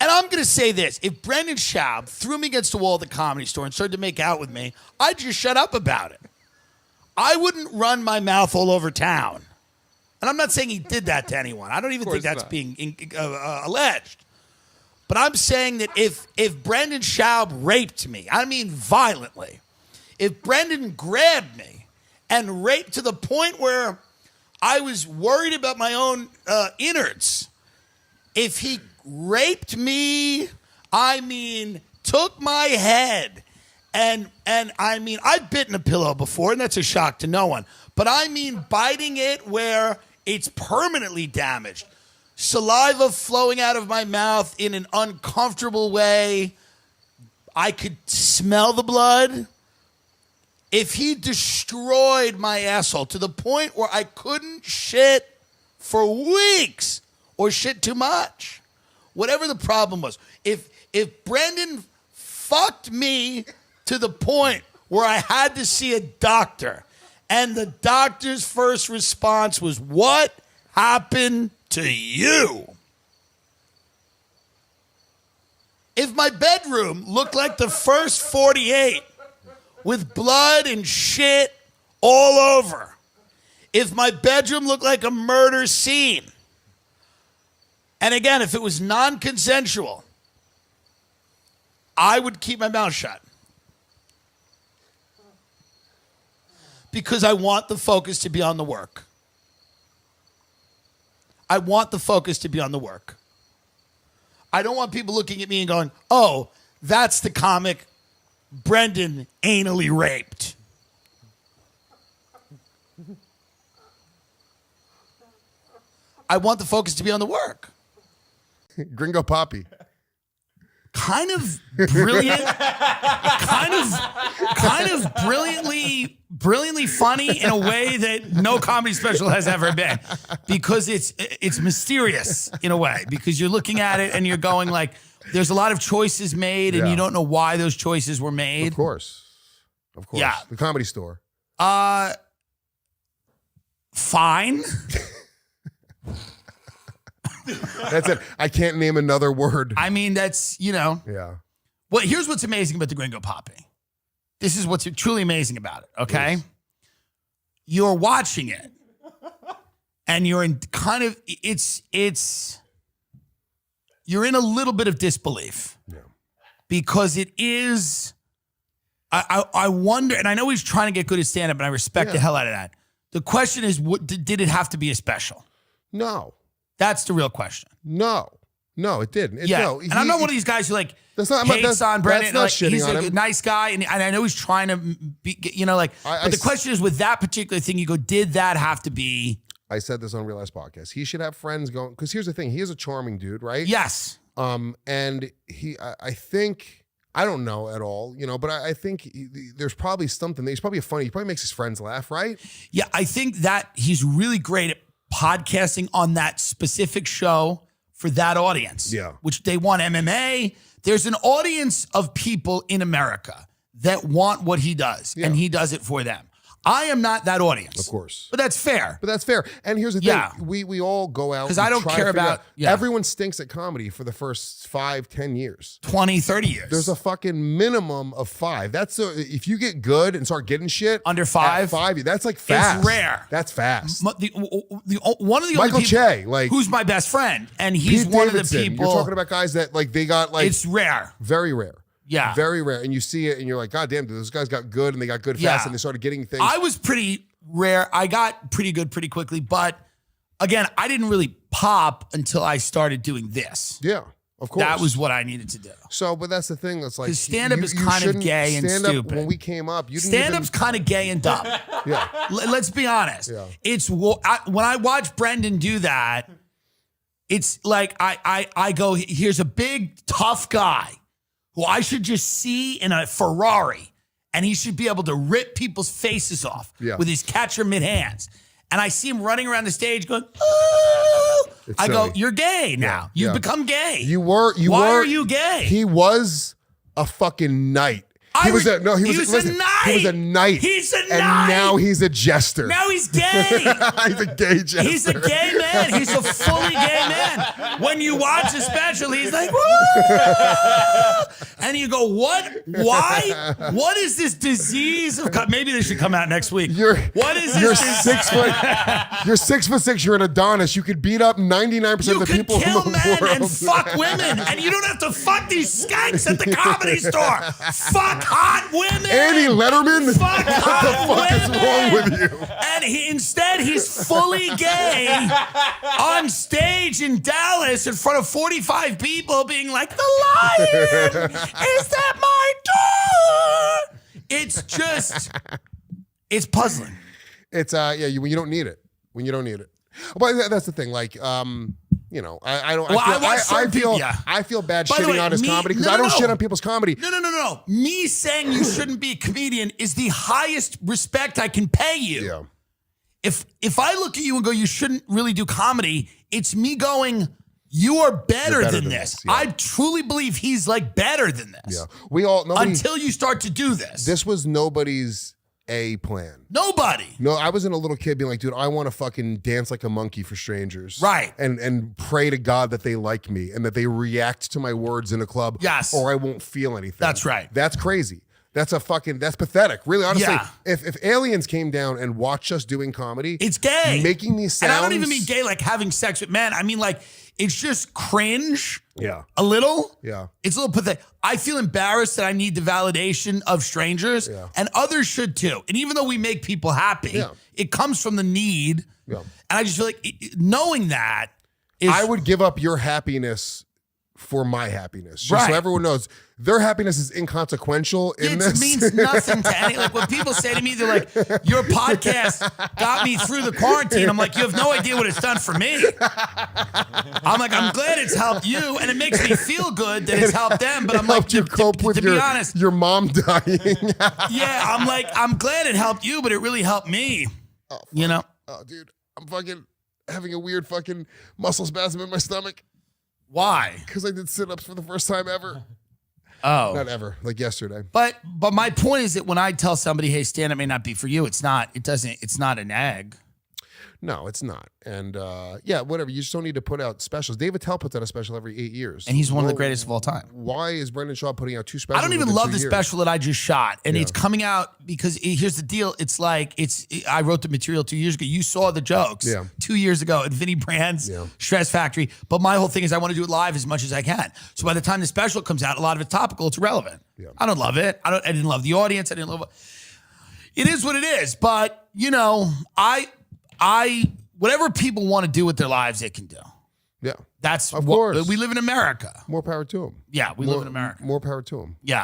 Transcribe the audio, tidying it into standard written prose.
And I'm going to say this. If Brendan Schaub threw me against the wall at the Comedy Store and started to make out with me, I'd just shut up about it. I wouldn't run my mouth all over town. And I'm not saying he did that to anyone. I don't even think that's being alleged. But I'm saying that if Brendan Schaub raped me, I mean violently, if Brendan grabbed me and raped to the point where I was worried about my own innards, if he raped me, I mean, took my head, and I mean, I've bitten a pillow before, and that's a shock to no one. But I mean biting it where it's permanently damaged. Saliva flowing out of my mouth in an uncomfortable way. I could smell the blood. If he destroyed my asshole to the point where I couldn't shit for weeks or shit too much, whatever the problem was, if Brendan fucked me to the point where I had to see a doctor and the doctor's first response was, "What happened to you?" If my bedroom looked like the first 48 with blood and shit all over, if my bedroom looked like a murder scene, and again, if it was non-consensual, I would keep my mouth shut. Because I want the focus to be on the work. I want the focus to be on the work. I don't want people looking at me and going, "Oh, that's the comic Brendan anally raped." I want the focus to be on the work. Gringo Poppy. Kind of brilliant, kind of brilliantly funny in a way that no comedy special has ever been, because it's mysterious in a way, because you're looking at it and you're going like, there's a lot of choices made and you don't know why those choices were made. Of course. Yeah. The Comedy Store. Fine. That's it. I can't name another word. I mean, that's, Yeah. Well, here's what's amazing about the Gringo Poppy. This is what's truly amazing about it, okay? Yes. You're watching it, and you're in kind of, you're in a little bit of disbelief. Yeah. Because it is, I wonder, and I know he's trying to get good at stand-up, and I respect the hell out of that. The question is, did it have to be a special? No. That's the real question. No, it didn't. And I'm not one of these guys who hates on Brendan. That's not he's on a him. nice guy, and I know he's trying to be, but the question is, with that particular thing, you go, did that have to be? I said this on Real Ass Podcast. He should have friends going, because here's the thing. He is a charming dude, right? Yes. And I think, I don't know at all, but I think there's probably something. He's probably he probably makes his friends laugh, right? Yeah, I think that he's really great at podcasting on that specific show for that audience. Yeah. Which they want MMA. There's an audience of people in America that want what he does, and he does it for them. I am not that audience. Of course. But that's fair. And here's the thing. We all go out. Because I don't care about. Everyone stinks at comedy for the first 5-10 years. 20, 30 years. There's a fucking minimum of 5. That's if you get good and start getting shit. Under 5? 5, that's like fast. It's rare. That's fast. One of the Michael only people Che, who's my best friend. And he's Pete one Davidson. of the people. You're talking about guys that they got It's rare. Very rare. Yeah. Very rare. And you see it and you're like, God damn, those guys got good and they got good fast and they started getting things. I was pretty rare. I got pretty good pretty quickly. But again, I didn't really pop until I started doing this. Yeah, of course. That was what I needed to do. So, but that's the thing. That's like, stand-up is kind of gay and stupid. When we came up, you didn't stand-up's kind of gay and dumb. Yeah. Let's be honest. Yeah. It's when I watch Brendan do that, it's like I go, here's a big tough guy who I should just see in a Ferrari, and he should be able to rip people's faces off with his catcher mid-hands. And I see him running around the stage going, oh. I go, you're gay now. You've become gay. Why are you gay? He was a fucking knight. He was a knight. He's a knight. He's a and knight. now he's a jester. Now he's gay. He's a gay jester. He's a gay man. He's a fully gay man. When you watch the special, he's like, woo! And you go, what? Why? What is this disease of? Maybe they should come out next week. What is this? You're 6 foot. You're 6'6". You're an Adonis. You could beat up 99% of the people in the world. You could kill men and fuck women, and you don't have to fuck these skanks at the Comedy Store. Fuck hot women. Annie Letterman. Fuck hot what the fuck women. is wrong with you? And instead he's fully gay on stage in Dallas in front of 45 people, being like, "The lion is at my door." It's just, it's puzzling. It's when you don't need it. When you don't need it. But that's the thing. Like, you know, I don't. Well, I feel bad By the shitting way, on his comedy because I don't shit on people's comedy. No. Me saying you shouldn't be a comedian is the highest respect I can pay you. Yeah. If I look at you and go, you shouldn't really do comedy, it's me going, you are better than this. Yeah. I truly believe he's like better than this. Yeah. Until you start to do this. This was nobody's A plan. Nobody. No, I wasn't a little kid being like, dude, I want to fucking dance like a monkey for strangers. Right. And pray to God that they like me and that they react to my words in a club. Yes. Or I won't feel anything. That's right. That's crazy. That's pathetic. Really, honestly, Yeah. if aliens came down and watched us doing comedy, It's gay. making these sounds. And I don't even mean gay like having sex with men. I mean like, it's just cringe. Yeah. A little. Yeah. It's a little pathetic. I feel embarrassed that I need the validation of strangers, and others should too. And even though we make people happy, it comes from the need. Yeah. And I just feel like knowing that is. I would give up your happiness for my happiness. Just Right. so everyone knows, their happiness is inconsequential in this. It means nothing to any. Like when people say to me, they're like, "Your podcast got me through the quarantine." I'm like, "You have no idea what it's done for me." I'm like, "I'm glad it's helped you, and it makes me feel good that it's helped them." But I'm like, helped you cope with to be honest, your mom dying. yeah, I'm like, I'm glad it helped you, but it really helped me. You know? Oh, dude, I'm fucking having a weird fucking muscle spasm in my stomach Why? because I did sit-ups for the first time ever. Oh, Not ever, like yesterday. but my point is that when I tell somebody, "Hey, stand-up may not be for you," it's not. It doesn't. It's not an egg. No, it's not. And yeah, whatever. You just don't need to put out specials. David Tell puts out a special every 8 years. And he's one of the greatest of all time. Why is Brendan Schaub putting out 2 specials? I don't even within love 2 the years? special that I just shot. And it's coming out because here's the deal. It's like, I wrote the material 2 years ago. You saw the jokes 2 years ago at Vinnie Brand's Stress Factory. But my whole thing is I want to do it live as much as I can. So by the time the special comes out, a lot of it's topical. It's irrelevant. Yeah. I don't love it. I didn't love the audience. I didn't love it. It is what it is. But, you know, whatever people want to do with their lives, they can do. Yeah. That's Of what course. we live in America. More power to him. Yeah, we live in America. More power to him. Yeah.